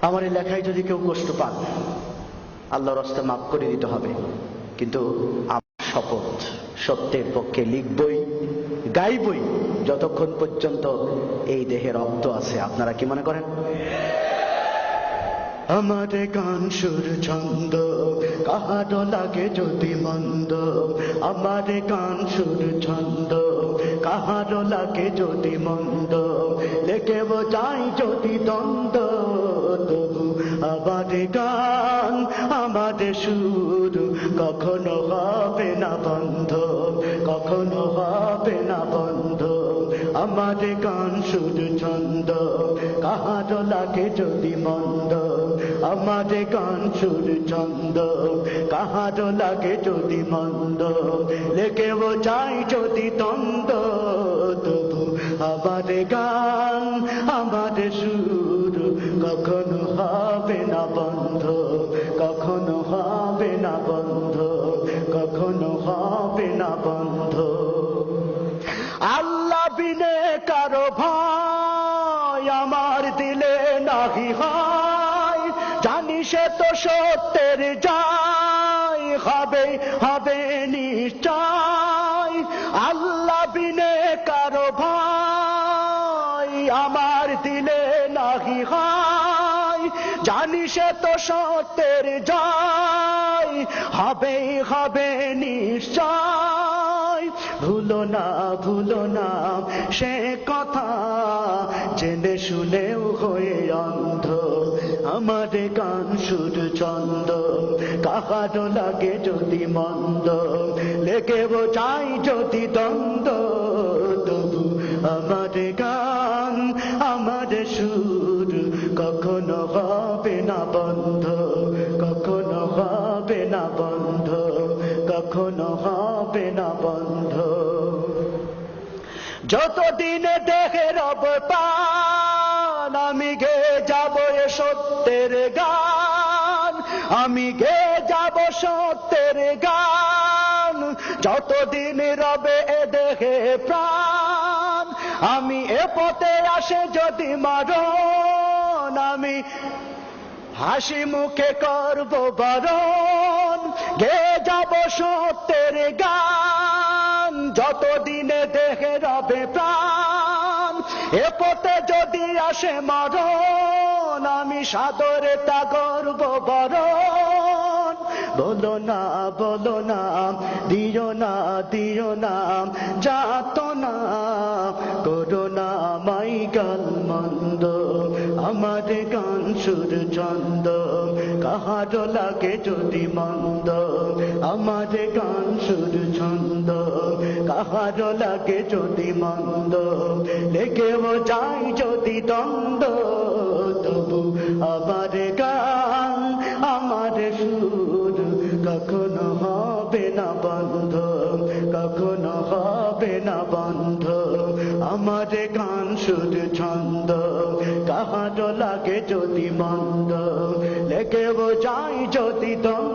আমার এই লেখায় যদি কেউ কষ্ট পান, আল্লাহর রাস্তা মাফ করে দিতে হবে। কিন্তু আমার শপথ, সত্যের পক্ষে লিখবই, গাইবই যতক্ষণ পর্যন্ত এই দেহে রক্ত আছে। আপনারা কি মনে করেন? আমার গান সুর ছন্দ কাহারো লাগে যদি মন্দ, আমার গান সুর ছন্দ কাহারো লাগে যদি মন্দ, লেখেব যাই যদি দ্বন্দ্ব, তবু আমার গান আমার সুর কখনো হবে না বন্ধ, কখনো হবে না বন্ধ। আমার গান সুর ছন্দ কাহারো লাগে যদি মন্দ, আমার গান সুর ছন্দ কাহারো লাগে যদি মন্দ, লেখেব যাই যদি দ্বন্দ্ব, তবু আমার গান আমার সুর কখনো হবে না বন্ধ, কখনো হবে না বন্ধ, কখনো হবে না বন্ধ। আল্লাহ বিনে কারো ভয় আমার দিলে নাহি হয়, জানি সে তো সত্যের জয় হবে, হবে নিশ্চয়। আল্লাহ বিনে কারো ভয় আমার দিলে নাহি হয়, জানি সে তো সত্যের জয় হবে, হবে নিশ্চয়। ভুলো না, ভুলো না সে কথা, জেনে শুনেও হয়ে অন্ধ। আমার গান সুর ছন্দ কাহারো লাগে যদি মন্দ, লেখেব চাই যদি দ্বন্দ্ব, তবু আমার গান আমার সুর কখনো হবে না বন্ধ, কখনো হবে না বন্ধ, কখনো হবে না বন্ধ। যতদিন দেহে রব পান, আমি গে যাব এ সত্যের গান, আমি গে যাব সত্যের গান। যতদিন রবে এ দেহে প্রাণ, আমি এ পথে আসে যদি মারণ, আমি হাসি মুখে করব বরণ, গে যাব সত্যের গান। যতদিনে দেহে রবে প্রাণ, এ পথে যদি আসে মরণ, আমি সাদরে তা করব বরণ। বলো না, বলো না, দিও না, দিও না যাতনা, করো না মাই গাল মন্দ। আমার গান সুর ছন্দ কাহারো লাগে যদি মন্দ, আমার গান সুর ছন্দ কাহারো লাগে যদি মন্দ, লেখেব যাই যদি দ্বন্দ্ব, তবু আমার গান আমার সুর কখনো হবে না বন্ধ, কখনো হবে না বন্ধ। আমার গান সুর ছন্দ কাহারো লাগে যদি মন্দ, লেখেব যাই যদি দ্বন্দ্ব।